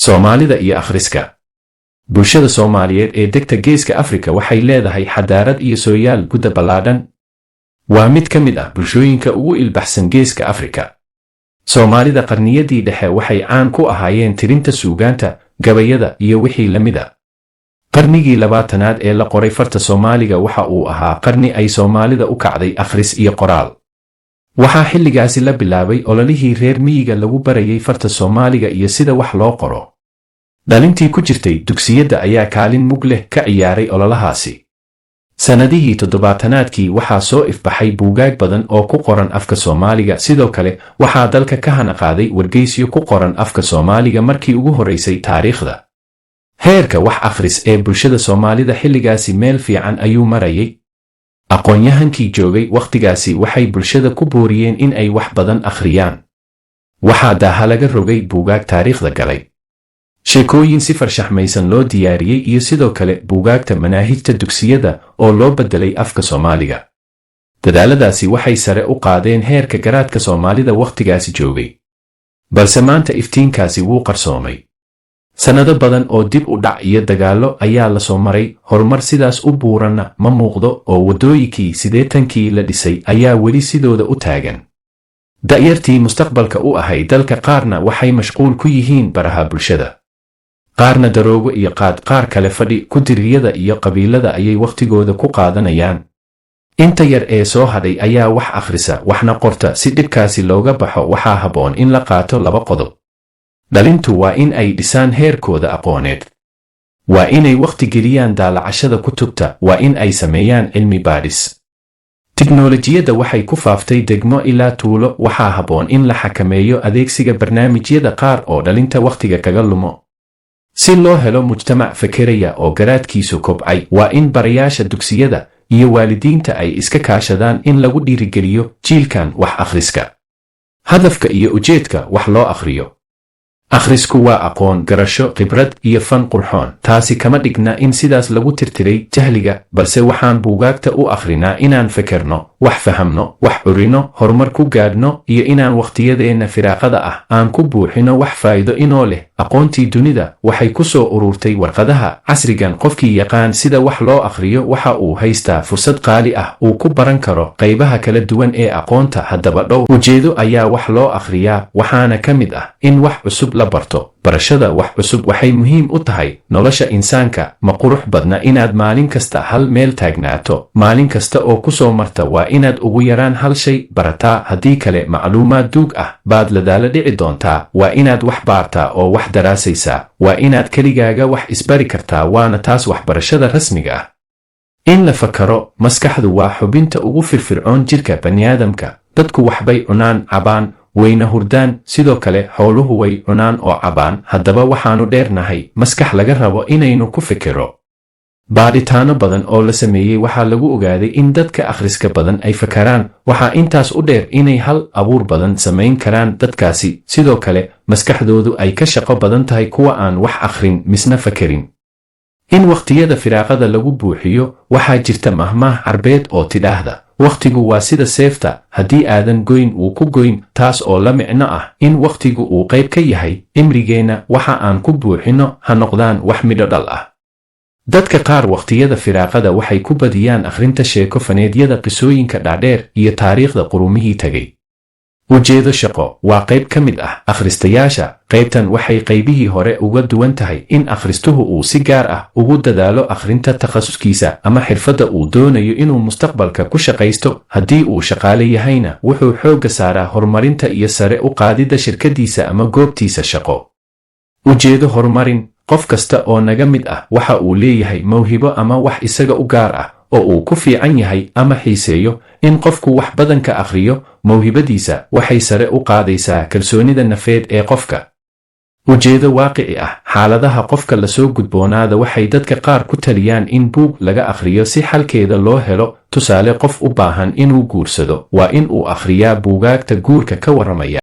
Soomaalida iyo akhriska. Bulshada Soomaaliyeed ee degta Geeska Afrika waxay leedahay xadaarad iyo sooyaal guda ballaadhan. Waa mid ka mid ah bulshooyinka ugu ilbaxsan Geeska Afrika. Soomaalida qarniyadii dhexe waxay caan ku ahaayeen tirinta suugaanta, gabayada iyo wixii la mid ah. Qarnigii 20aad ee la qoray farta Soomaaliga waxa uu ahaa qarni ay Soomaalida u kacday akhris iyo qoraal. Waxaa xilligaasi la bilaabay ololihii reer miyiga lagu barayay farta Soomaaliga iyo sida wax loo qoro. Dhalintii ku jirtay dugsiyada ayaa kaalin mug leh ka ciyaaray ololahaasi. Sanadihii 70aadkii waxaa soo ifbaxay buugaag badan oo ku qoran afka Soomaaliga. Sidoo kale waxaa dalka ka hanaqaaday wargeysyo ku qoran afka Soomaaliga markii ugu horeysay taariikhda. Heerka wax akhris ee bulshada Soomaalida xilligaasi meel fiican ayuu marayay. Aqoon-yahankii joogay waqtigaasi waxay bulshada ku booriyeen in ay wax badan akhriyaan. Waxaa daaha laga rogay buugaag taariikhda galay. Sheekooyin si farshaxmaysan loo diyaariyey iyo sidoo kale buugaagta manaahijta dugsiyada oo loo beddelay afka Soomaaliga. Dadaaladaasi waxay sare u qaadeen heerka garaadka Soomaalida waqtigaasi joogay. Balse maanta iftiinkaasi wuu qarsoomay. Sanado badan oo dib u dhac iyo dagaallo ayaa la soo maray, horumar sidaas u buuranna ma muuqdo oo waddooyinkii 80kii la dhisay ayaa weli sidooda u taagan. Da'yartii mustaqbalka u ahay dalka qaarna waxay mashquul ku yihiin baraha bulshada. Qaarna daroogo iyo qaar kale fadhi ku diriyada iyo qabiilada ayay waqtigooda ku qaadanayaan. Inta yar ee soo hadhay ayaa wax akhrisa waxna qorta. Si dhibkaasi looga baxo waxaa habboon in la qaato 2 qodob. Dhalintu waa in ay dhisaan heerkooda aqooneed. Waa inay waqti geliyaan daalacashada kutubta. Waa in ay sameeyaan cilmi baadhis. Tiknoolajiyadda waxay ku faaftay degmo ilaa tuulo. Waxaa habboon in la xakameeyo adeegsiga barnaamijyada qaar oo dhalinta waqtiga kaga lumo. Si loo helo mujtamac fekeraya oo garaadkiisu kobcay, waa in barayaasha dugsiyada iyo waalidiinta ay iska kaashadaan in lagu dhiirigeliyo jiilkan wax akhriska. Hadafka iyo ujeedka wax loo akhriyo. Akhrisku waa aqoon, garasho, khibrad iyo fan qurxoon. Taasi kama dhigna in sidaas lagu tirtiray jahliga, balse waxaan buugaagta u akhrinaa inaan fekerno, wax fahamno, wax curino, horumar ku gaadhno iyo inaan waqtiyadeena firaaqada ah aan ku buuxino wax faa'iido inoo leh. Aqoontii dunida waxay ku soo ururtay warqadaha. Casrigan qofkii yaqaan sida wax loo akhriyo waxa uu haystaa fursad qaali ah uu ku baran karo qaybaha kala duwan ee aqoonta. Haddaba dhowr ujeedo ayaa wax loo akhriyaa, waxaana ka mid ah in wax cusub la barto. Barashada wax cusub waxay muhiim u tahay nolosha insaanka. Ma qurux badna inaad maalin kasta hal meel taagnaato? Maalin kasta oo ku soo marta waa inaad ugu yaraan hal shay barataa. Haddii kale macluumaad duug ah baad la daala dhici doontaa. Waa inaad wax baartaa oo wax daraasaysaa. Waa inaad keligaaga wax isbari kartaa, waana taas waxbarashada rasmiga ah. In la fakaro. Maskaxdu waa xubinta ugu firfircoon jirka bani'aadamka. Dadku waxbay cunaan, cabaan, wayna hurdaan. Sidoo kale xooluhu way cunaan oo cabaan. Haddaba waxaanu dheernahay maskax laga rabo inaynu ku fikiro. Baadhitaano badan oo la sameeyey waxaa lagu ogaaday in dadka akhriska badan ay fakaraan. Waxaa intaas u dheer inay hal abuur badan samayn karaan dadkaasi. Sidoo kale maskaxdoodu ay ka shaqo badan tahay kuwa aan wax akhrin misna fakerin. In waqtiyada firaaqada lagu buuxiyo. Waxaa jirta mahmaah carbeed oo tidhaahda waqtigu waa sida seefta, haddii aadan goyn wuu ku goyn. Taas oo la micno ah in waqtigu uu qayb ka yahay cimrigeenna. Waxa aan ku buuxino ha noqdaan wax midho dhal ah. Dadka qaar waqtiyada firaaqada waxay ku badiyaan akhrinta sheeko faneedyada, qisooyinka dhaadheer iyo taariikhda qurumihii tagay. Ujeedo shaqo. Waa qayb ka mid ah akhristayaasha. Qaybtan waxay qaybihii hore uga duwan tahay in akhristuhu uu si gaar ah ugu dadaalo akhrinta takhasuskiisa ama xirfadda uu doonayo inuu mustaqbalka ku shaqaysto. Haddii uu shaqaale yahayna wuxuu xoogga saaraa horumarinta iyo sare u qaadidda shirkadiisa ama goobtiisa shaqo. Ujeedo horumarin. Qof kasta oo naga mid ah waxa uu leeyahay mawhibo ama wax isaga u gaar ah oo uu ku fiican yahay ama xiiseeyo. In qofku wax badan ka akhriyo, mawhibadiisa waxay sare u qaadaysaa kalsoonida nafeed ee qofka. Ujeedo waaqici ah. Xaaladaha qofka la soo gudboonaada waxay dadka qaar ku taliyaan in buug laga akhriyo si xalkeeda loo helo. Tusaale, qof u baahan inuu guursado waa in uu akhriyaa buugaagta guurka ka warramaya.